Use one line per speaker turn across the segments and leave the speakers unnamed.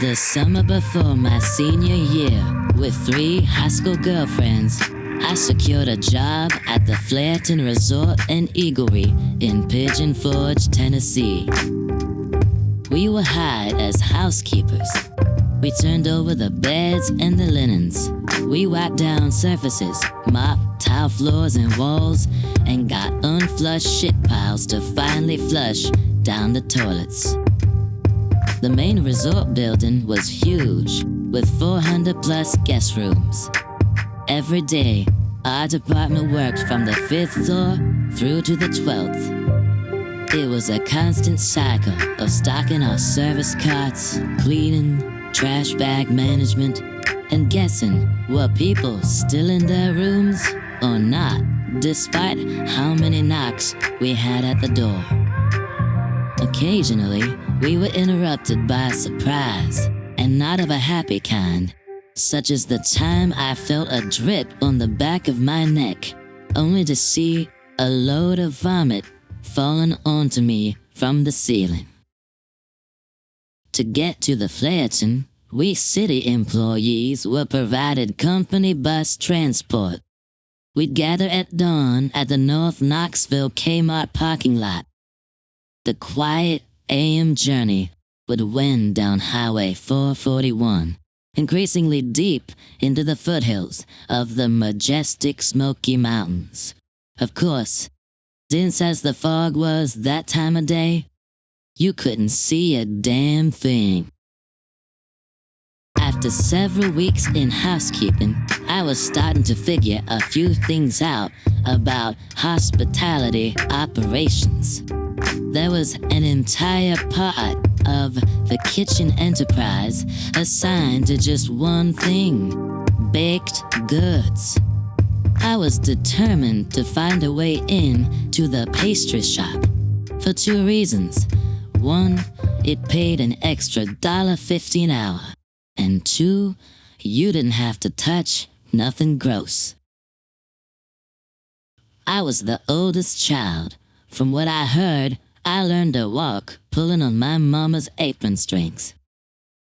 The summer before my senior year, with 3 high school girlfriends, I secured a job at the Fullerton Resort and Eaglery in Pigeon Forge, Tennessee. We were hired as housekeepers. We turned over the beds and the linens. We wiped down surfaces, mopped tile floors and walls, and got unflushed shit piles to finally flush down the toilets. The main resort building was huge, with 400 plus guest rooms. Every day, our department worked from the 5th floor through to the 12th. It was a constant cycle of stocking our service carts, cleaning, trash bag management, and guessing were people still in their rooms or not, despite how many knocks we had at the door. Occasionally, we were interrupted by a surprise, and not of a happy kind, such as the time I felt a drip on the back of my neck, only to see a load of vomit falling onto me from the ceiling. To get to the Fullerton, we city employees were provided company bus transport. We'd gather at dawn at the North Knoxville Kmart parking lot. The quiet AM journey would wend down Highway 441, increasingly deep into the foothills of the majestic Smoky Mountains. Of course, dense as the fog was that time of day, you couldn't see a damn thing. After several weeks in housekeeping, I was starting to figure a few things out about hospitality operations. There was an entire part of the kitchen enterprise assigned to just one thing: baked goods. I was determined to find a way in to the pastry shop for 2 reasons. 1, it paid an extra $1.50 an hour. And 2, you didn't have to touch nothing gross. I was the oldest child. From what I heard, I learned to walk pulling on my mama's apron strings.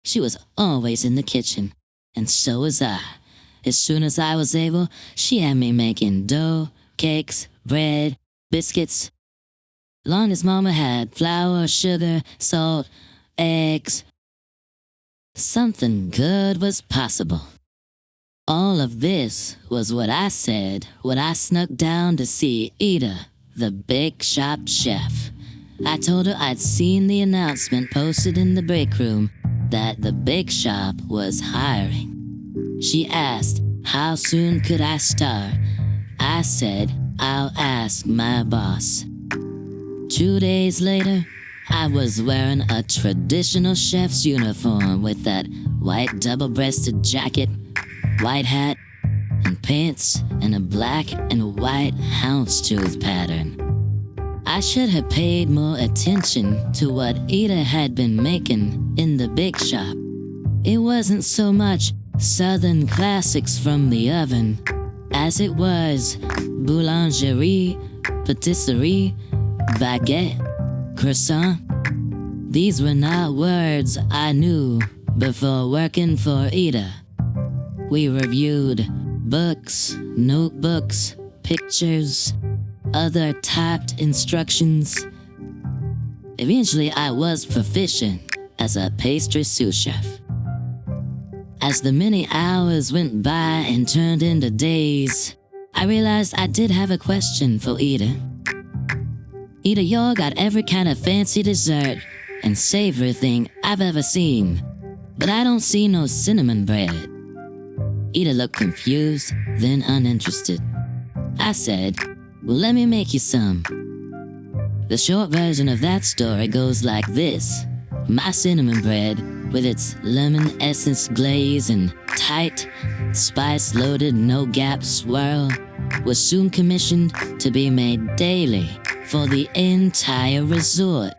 She was always in the kitchen, and so was I. As soon as I was able, she had me making dough, cakes, bread, biscuits. Long as mama had flour, sugar, salt, eggs, something good was possible. All of this was what I said when I snuck down to see Ida, the bake shop chef. I told her I'd seen the announcement posted in the break room that the bake shop was hiring. She asked how soon could I start. I said I'll ask my boss. 2 days later, I was wearing a traditional chef's uniform with that white double-breasted jacket, white hat, and pants in a black and white houndstooth pattern. I should have paid more attention to what Ida had been making in the bake shop. It wasn't so much Southern classics from the oven as it was boulangerie, patisserie, baguette, croissant. These were not words I knew before working for Ida. We reviewed books, notebooks, pictures, other typed instructions. Eventually, I was proficient as a pastry sous chef. As the many hours went by and turned into days, I realized I did have a question for Ida. Ida, y'all got every kind of fancy dessert and savory thing I've ever seen, but I don't see no cinnamon bread. Ida looked confused, then uninterested. I said, well, let me make you some. The short version of that story goes like this. My cinnamon bread, with its lemon essence glaze and tight, spice-loaded no-gap swirl, was soon commissioned to be made daily for the entire resort.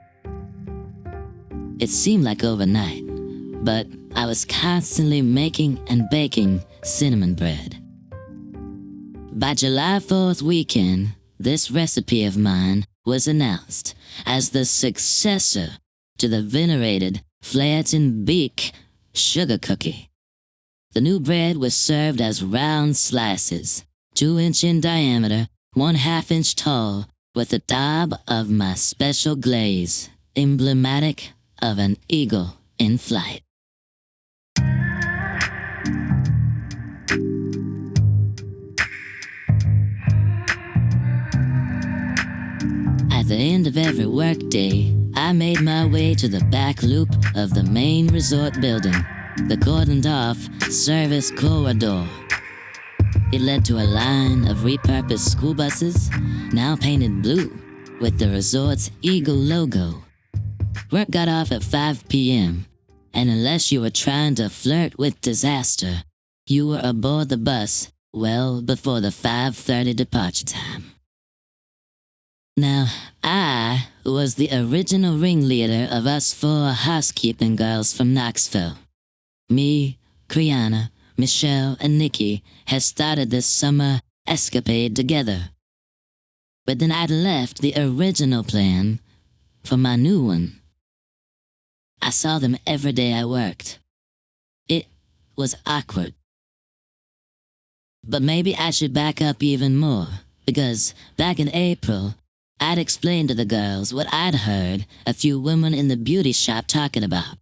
It seemed like overnight, but I was constantly making and baking cinnamon bread. By July 4th weekend, this recipe of mine was announced as the successor to the venerated Fullerton Beak sugar cookie. The new bread was served as round slices, 2-inch in diameter, 1/2 inch tall, with a daub of my special glaze, emblematic of an eagle in flight. At the end of every workday, I made my way to the back loop of the main resort building, the cordoned-off service corridor. It led to a line of repurposed school buses, now painted blue, with the resort's eagle logo. Work got off at 5 p.m., and unless you were trying to flirt with disaster, you were aboard the bus well before the 5:30 departure time. Now, I was the original ringleader of us 4 housekeeping girls from Knoxville. Me, Kriana, Michelle, and Nikki had started this summer escapade together. But then I'd left the original plan for my new one. I saw them every day I worked. It was awkward. But maybe I should back up even more, because back in April, I'd explained to the girls what I'd heard a few women in the beauty shop talking about.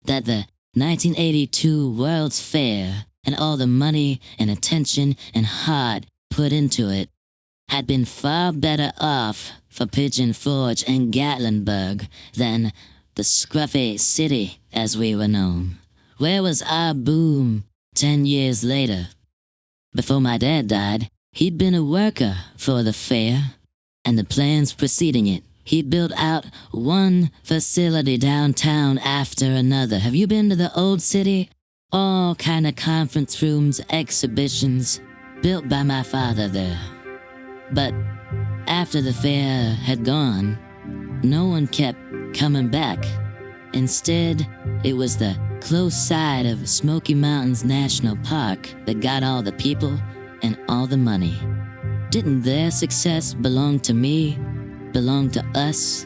That the 1982 World's Fair and all the money and attention and heart put into it had been far better off for Pigeon Forge and Gatlinburg than the scruffy city as we were known. Where was our boom 10 years later? Before my dad died, he'd been a worker for the fair and the plans preceding it. He built out one facility downtown after another. Have you been to the old city? All kind of conference rooms, exhibitions, built by my father there. But after the fair had gone, no one kept coming back. Instead, it was the close side of Smoky Mountains National Park that got all the people and all the money. Didn't their success belong to me? Belong to us?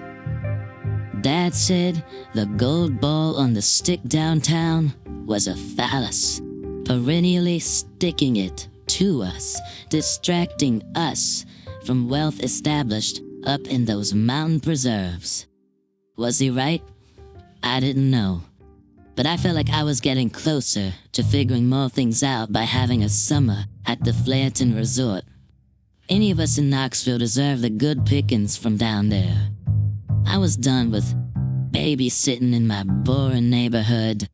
Dad said the gold ball on the stick downtown was a phallus, perennially sticking it to us, distracting us from wealth established up in those mountain preserves. Was he right? I didn't know. But I felt like I was getting closer to figuring more things out by having a summer at the Flairton Resort. Any of us in Knoxville deserve the good pickings from down there. I was done with babysitting in my boring neighborhood,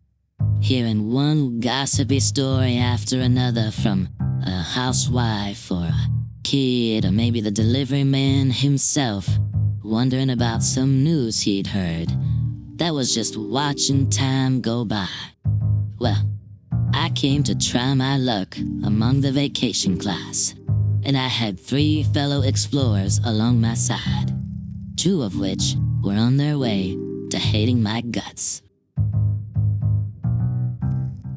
hearing one gossipy story after another from a housewife or a kid or maybe the delivery man himself, wondering about some news he'd heard. That was just watching time go by. Well, I came to try my luck among the vacation class, and I had 3 fellow explorers along my side, 2 of which were on their way to hating my guts.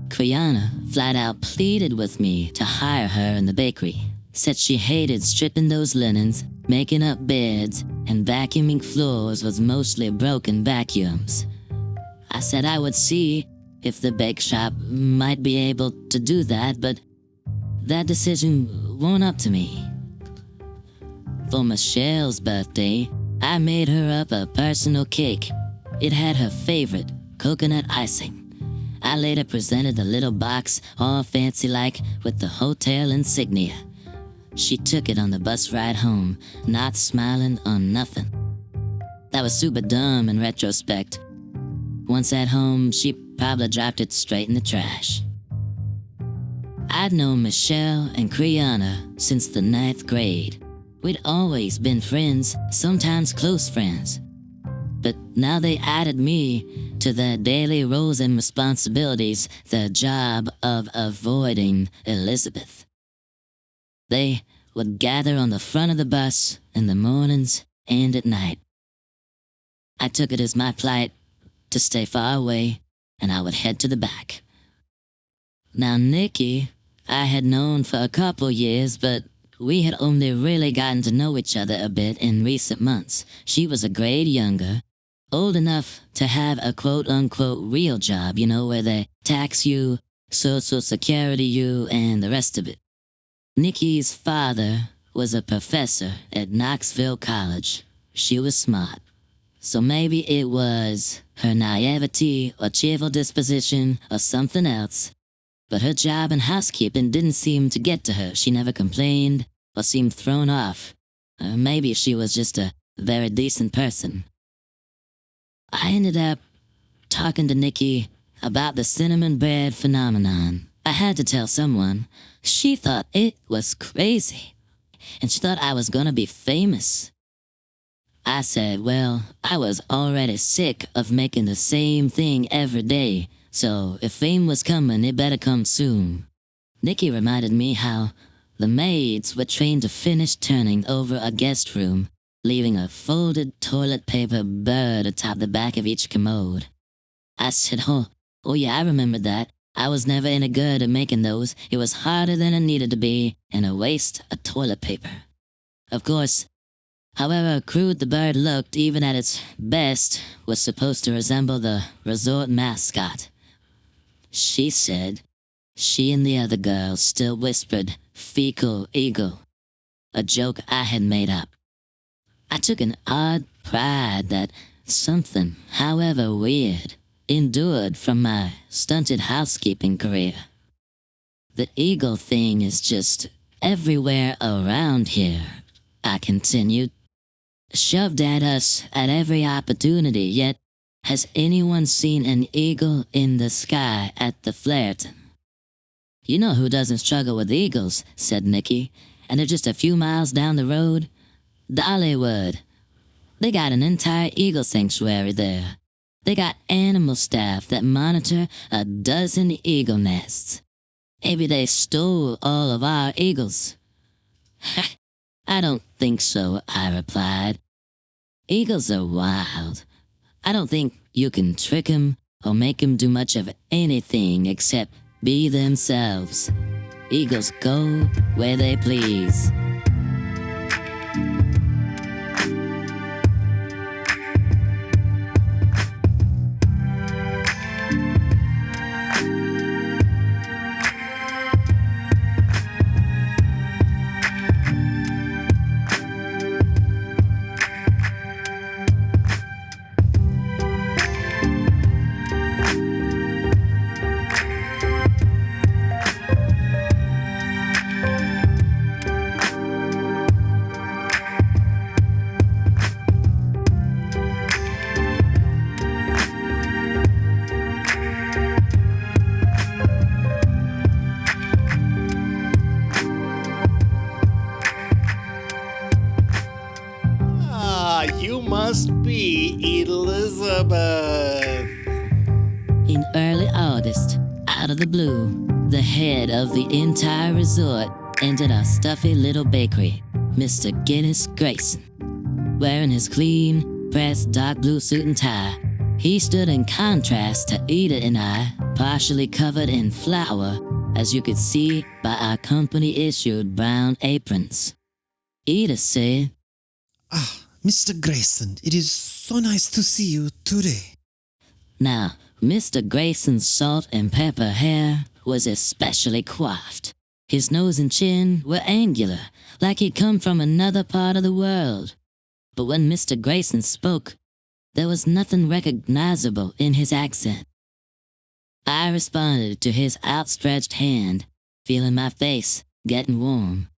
Kriana flat out pleaded with me to hire her in the bakery, said she hated stripping those linens, making up beds, and vacuuming floors with mostly broken vacuums. I said I would see if the bake shop might be able to do that, but that decision wasn't up to me. For Michelle's birthday, I made her up a personal cake. It had her favorite, coconut icing. I later presented the little box, all fancy-like, with the hotel insignia. She took it on the bus ride home, not smiling on nothing. That was super dumb in retrospect. Once at home, she probably dropped it straight in the trash. I'd known Michelle and Kriana since the 9th grade. We'd always been friends, sometimes close friends. But now they added me to their daily roles and responsibilities, the job of avoiding Elizabeth. They would gather on the front of the bus in the mornings and at night. I took it as my plight to stay far away, and I would head to the back. Now Nikki, I had known for a couple years, but we had only really gotten to know each other a bit in recent months. She was a grade younger, old enough to have a quote-unquote real job, where they tax you, Social Security you, and the rest of it. Nikki's father was a professor at Knoxville College. She was smart. So maybe it was her naivety or cheerful disposition or something else. But her job in housekeeping didn't seem to get to her. She never complained or seemed thrown off. Or maybe she was just a very decent person. I ended up talking to Nikki about the cinnamon bread phenomenon. I had to tell someone. She thought it was crazy, and she thought I was gonna be famous. I said, well, I was already sick of making the same thing every day, so if fame was coming, it better come soon. Nikki reminded me how the maids were trained to finish turning over a guest room, leaving a folded toilet paper bird atop the back of each commode. I said, oh yeah, I remember that. I was never any good at making those. It was harder than it needed to be, and a waste of toilet paper. Of course, however crude the bird looked, even at its best, was supposed to resemble the resort mascot. She said she and the other girls still whispered fecal eagle, a joke I had made up. I took an odd pride that something, however weird, endured from my stunted housekeeping career. The eagle thing is just everywhere around here, I continued. Shoved at us at every opportunity, yet has anyone seen an eagle in the sky at the Flareton? You know who doesn't struggle with eagles, said Nikki, and they're just a few miles down the road? Dollywood. They got an entire eagle sanctuary there. They got animal staff that monitor a dozen eagle nests. Maybe they stole all of our eagles. I don't think so, I replied. Eagles are wild. I don't think you can trick 'em or make 'em do much of anything except be themselves. Eagles go where they please.
You must be Elizabeth.
In early August, out of the blue, the head of the entire resort entered our stuffy little bakery, Mr. Guinness Grayson. Wearing his clean, pressed dark blue suit and tie, he stood in contrast to Ida and I, partially covered in flour, as you could see by our company-issued brown aprons. Ida said,
Mr. Grayson, it is so nice to see you today.
Now, Mr. Grayson's salt and pepper hair was especially coiffed. His nose and chin were angular, like he'd come from another part of the world. But when Mr. Grayson spoke, there was nothing recognizable in his accent. I responded to his outstretched hand, feeling my face getting warm.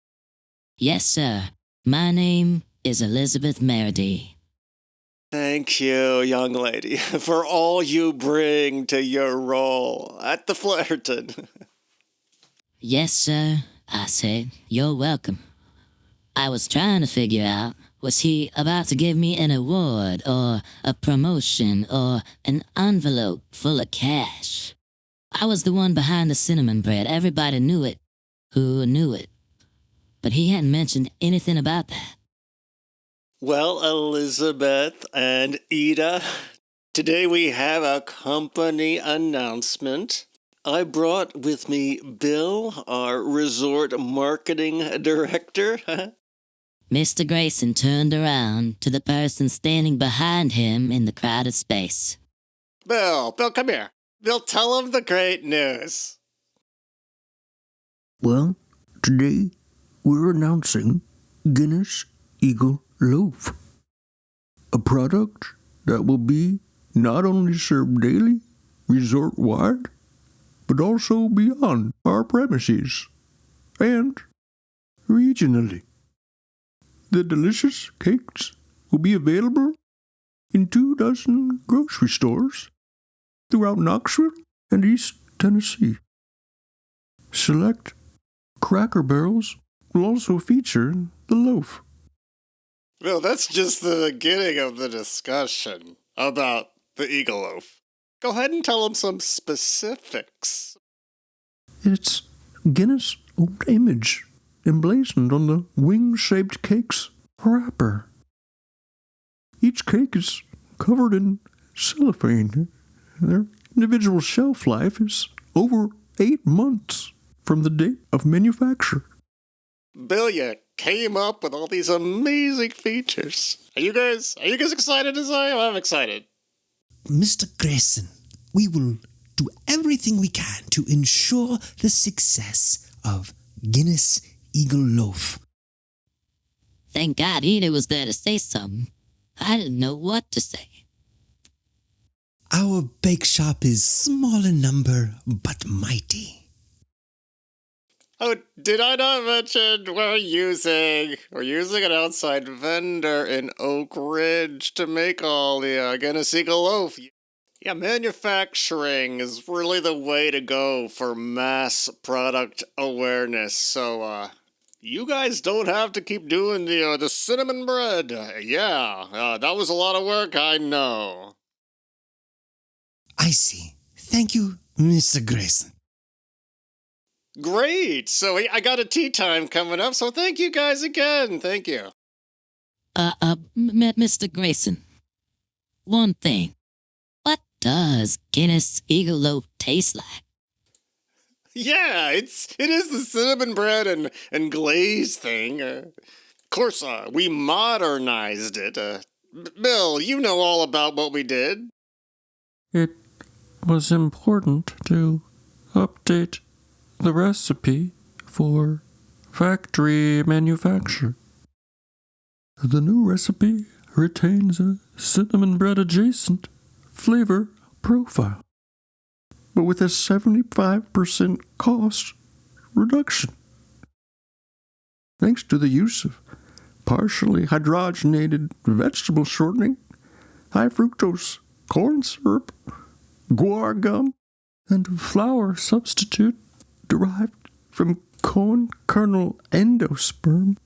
Yes, sir, my name is Elizabeth Meredy.
Thank you, young lady, for all you bring to your role at the Flareton.
Yes, sir, I said. You're welcome. I was trying to figure out, was he about to give me an award or a promotion or an envelope full of cash? I was the one behind the cinnamon bread. Everybody knew it who knew it. But he hadn't mentioned anything about that.
Well, Elizabeth and Ida, today we have a company announcement. I brought with me Bill, our resort marketing director.
Mr. Grayson turned around to the person standing behind him in the crowded space.
Bill, come here. Bill, tell him the great news.
Well, today we're announcing Guinness Eagle Loaf, a product that will be not only served daily, resort-wide, but also beyond our premises, and regionally. The delicious cakes will be available in 24 grocery stores throughout Knoxville and East Tennessee. Select Cracker Barrels will also feature the loaf.
Bill, that's just the beginning of the discussion about the Eagle Loaf. Go ahead and tell him some specifics.
It's Guinness' old image emblazoned on the wing-shaped cake's wrapper. Each cake is covered in cellophane. Their individual shelf life is over 8 months from the date of manufacture.
Bill, you came up with all these amazing features. Are you guys excited as I am? I'm excited.
Mr. Grayson, we will do everything we can to ensure the success of Guinness Eagle Loaf.
Thank God Ida was there to say something. I didn't know what to say.
Our bake shop is small in number, but mighty.
Oh, did I not mention we're using an outside vendor in Oak Ridge to make all the Guinness Eagle Loaf? Yeah, manufacturing is really the way to go for mass product awareness. So, you guys don't have to keep doing the cinnamon bread. That was a lot of work, I know.
I see. Thank you, Mr. Grayson.
Great. So I got a tea time coming up. So thank you guys again. Thank you.
Mr. Grayson. One thing. What does Guinness Eagle Loaf taste like?
Yeah, it is the cinnamon bread and glaze thing. Of course, we modernized it. Bill, you know all about what we did.
It was important to update the recipe for factory manufacture. The new recipe retains a cinnamon bread adjacent flavor profile, but with a 75% cost reduction. Thanks to the use of partially hydrogenated vegetable shortening, high fructose corn syrup, guar gum, and flour substitute derived from corn kernel endosperm,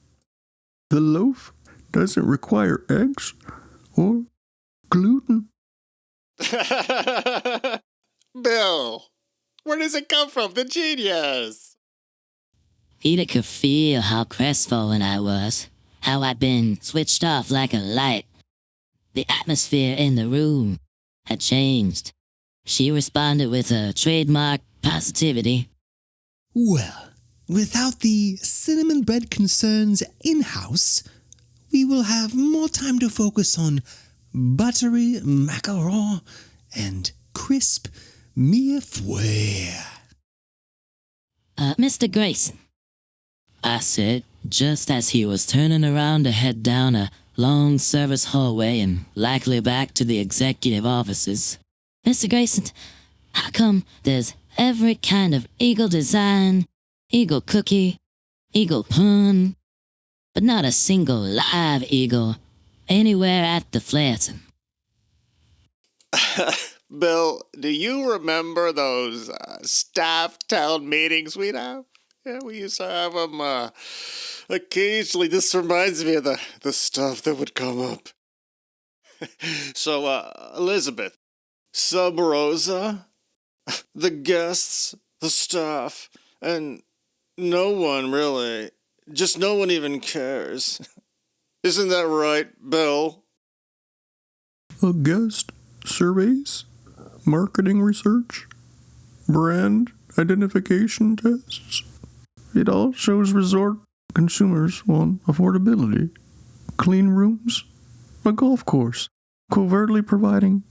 the loaf doesn't require eggs or gluten.
Bill, where does it come from? The genius!
Ida could feel how crestfallen I was, how I'd been switched off like a light. The atmosphere in the room had changed. She responded with a trademark positivity.
Well, without the cinnamon bread concerns in-house, we will have more time to focus on buttery macaron and crisp millefeuille.
Mr. Grayson, I said, just as he was turning around to head down a long service hallway and likely back to the executive offices. Mr. Grayson, how come there's every kind of eagle design, eagle cookie, eagle pun, but not a single live eagle anywhere at the Flareton?
Bill, do you remember those staff town meetings we'd have? Yeah, we used to have them occasionally. This reminds me of the stuff that would come up. So, Elizabeth, sub Rosa, the guests, the staff, and no one really, just no one even cares. Isn't that right, Bill?
Guest surveys, marketing research, brand identification tests. It all shows resort consumers want affordability, clean rooms, a golf course, covertly providing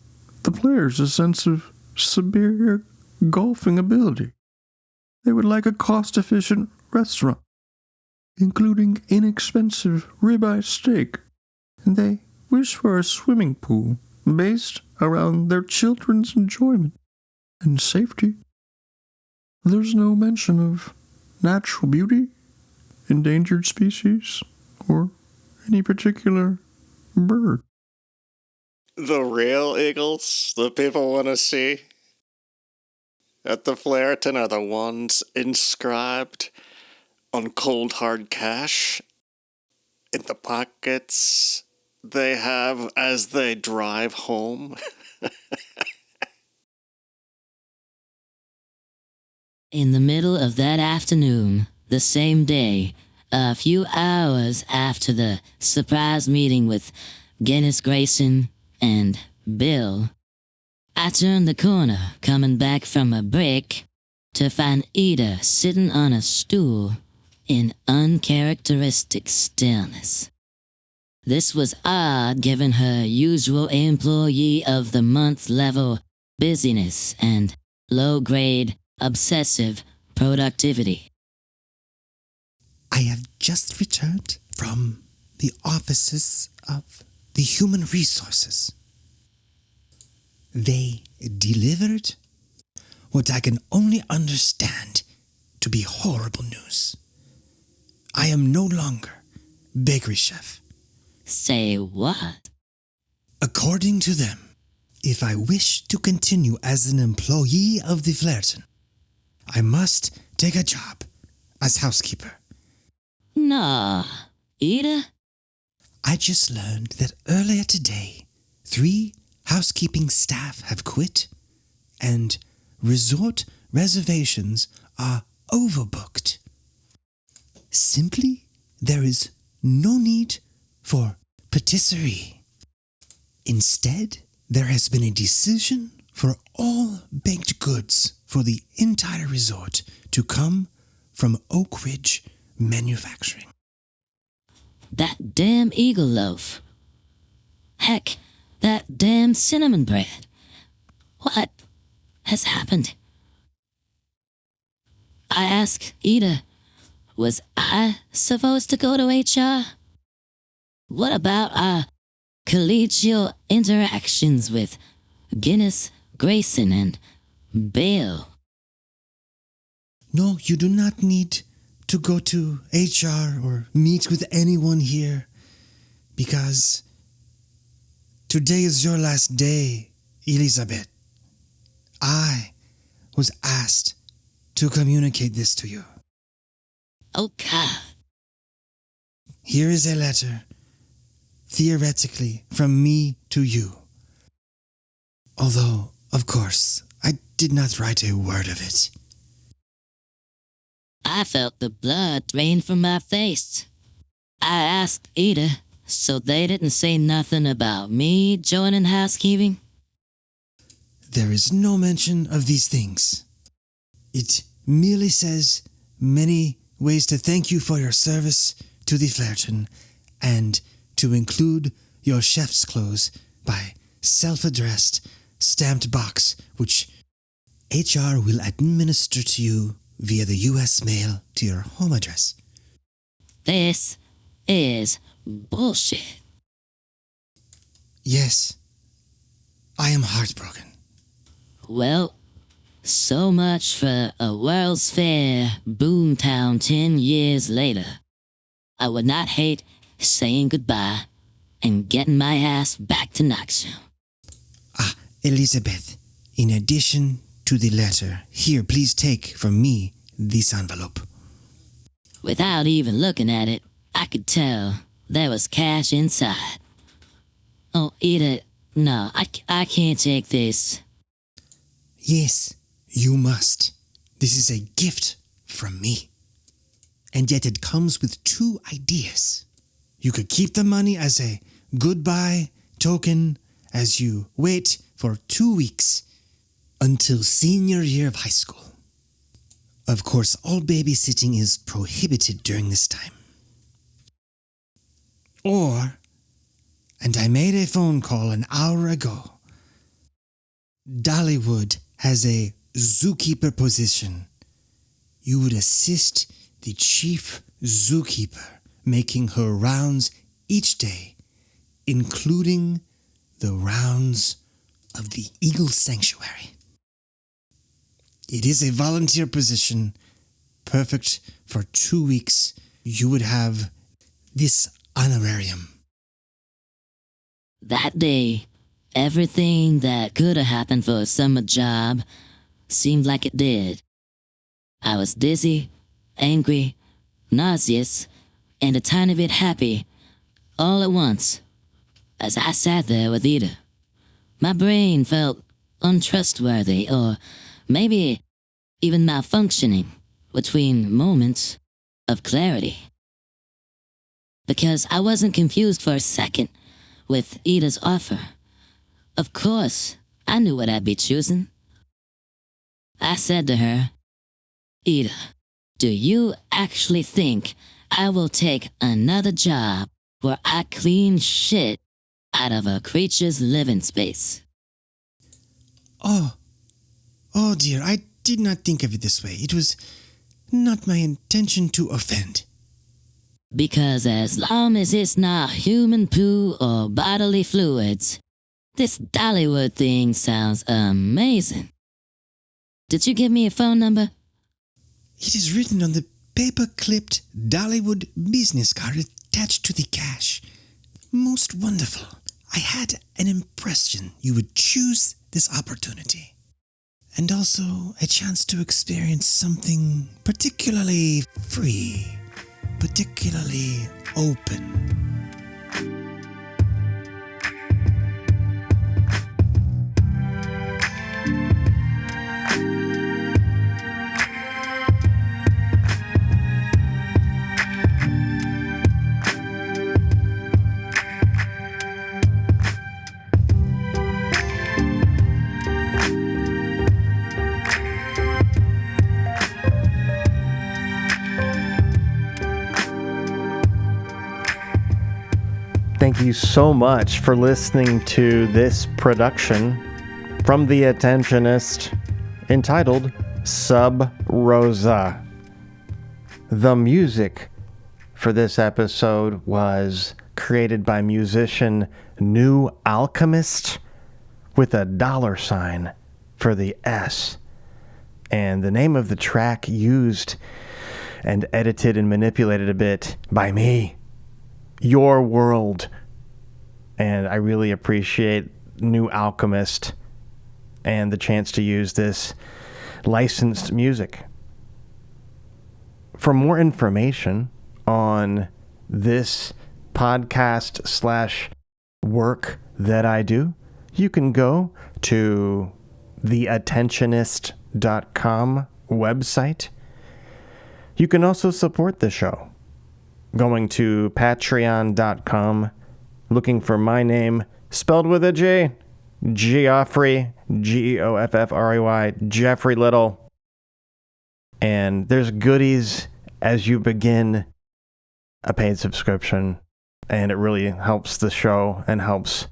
the players a sense of superior golfing ability. They would like a cost-efficient restaurant, including inexpensive ribeye steak, and they wish for a swimming pool based around their children's enjoyment and safety. There's no mention of natural beauty, endangered species, or any particular bird.
The real eagles the people want to see at the Flareton are the ones inscribed on cold hard cash in the pockets they have as they drive home.
In the middle of that afternoon, the same day, a few hours after the surprise meeting with Guinness Grayson and Bill, I turned the corner coming back from a break to find Ida sitting on a stool in uncharacteristic stillness. This was odd given her usual employee of the month level busyness and low-grade obsessive productivity.
I have just returned from the offices of the Human Resources. They delivered what I can only understand to be horrible news. I am no longer bakery chef.
Say what?
According to them, if I wish to continue as an employee of the Flareton, I must take a job as housekeeper.
Nah, Ida?
I just learned that earlier today, 3 housekeeping staff have quit, and resort reservations are overbooked. Simply, there is no need for patisserie. Instead, there has been a decision for all baked goods for the entire resort to come from Oak Ridge Manufacturing.
That damn eagle loaf. Heck, that damn cinnamon bread. What has happened? I asked Ida, was I supposed to go to HR? What about our collegial interactions with Guinness, Grayson, and Bill?
No, you do not need to go to HR or meet with anyone here, because today is your last day, Elizabeth. I was asked to communicate this to you.
Oh, God.
Here is a letter, theoretically, from me to you. Although, of course, I did not write a word of it.
I felt the blood drain from my face. I asked Ida, so they didn't say nothing about me joining housekeeping?
There is no mention of these things. It merely says many ways to thank you for your service to the Flareton, and to include your chef's clothes by self-addressed stamped box, which HR will administer to you via the U.S. mail to your home address.
This is bullshit.
Yes, I am heartbroken.
Well, so much for a World's Fair boomtown 10 years later. I would not hate saying goodbye and getting my ass back to Knoxville.
Elizabeth, in addition to the letter, here, please take from me this envelope.
Without even looking at it, I could tell there was cash inside. Oh, Ida, no, I can't take this.
Yes, you must. This is a gift from me. And yet it comes with 2 ideas. You could keep the money as a goodbye token as you wait for 2 weeks until senior year of high school. Of course, all babysitting is prohibited during this time. Or, and I made a phone call an hour ago, Dollywood has a zookeeper position. You would assist the chief zookeeper, making her rounds each day, including the rounds of the Eagle Sanctuary. It is a volunteer position, perfect for 2 weeks. You would have this honorarium.
That day, everything that could have happened for a summer job seemed like it did. I was dizzy, angry, nauseous, and a tiny bit happy, all at once, as I sat there with Ida. My brain felt untrustworthy, or maybe even malfunctioning, between moments of clarity. Because I wasn't confused for a second with Ida's offer. Of course, I knew what I'd be choosing. I said to her, Ida, do you actually think I will take another job where I clean shit out of a creature's living space?
Oh dear, I did not think of it this way. It was not my intention to offend.
Because as long as it's not human poo or bodily fluids, this Dollywood thing sounds amazing. Did you give me a phone number?
It is written on the paper-clipped Dollywood business card attached to the cash. Most wonderful. I had an impression you would choose this opportunity. And also a chance to experience something particularly free, particularly open.
Thank you so much for listening to this production from the Attentionist entitled Sub Rosa. The music for this episode was created by musician New Alchemist with a $sign for the S. And the name of the track used and edited and manipulated a bit by me, Your World. And I really appreciate New Alchemist and the chance to use this licensed music. For more information on this podcast / work that I do, you can go to the Attentionist.com website. You can also support the show going to patreon.com, looking for my name, spelled with a J, Geoffrey, Geoffrey, Geoffrey Little. And there's goodies as you begin a paid subscription, and it really helps the show and helps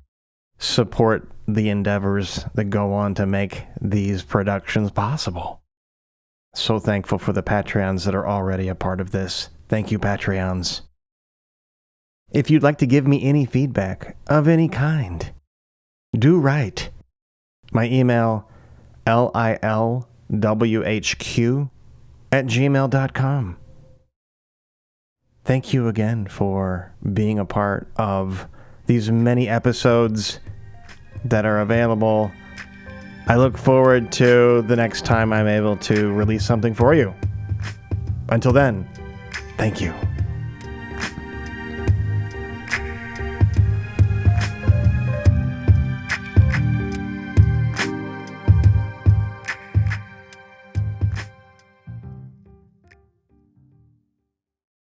support the endeavors that go on to make these productions possible. So thankful for the Patreons that are already a part of this. Thank you, Patreons. If you'd like to give me any feedback of any kind, do write. My email, lilwhq@gmail.com. Thank you again for being a part of these many episodes that are available. I look forward to the next time I'm able to release something for you. Until then, thank you.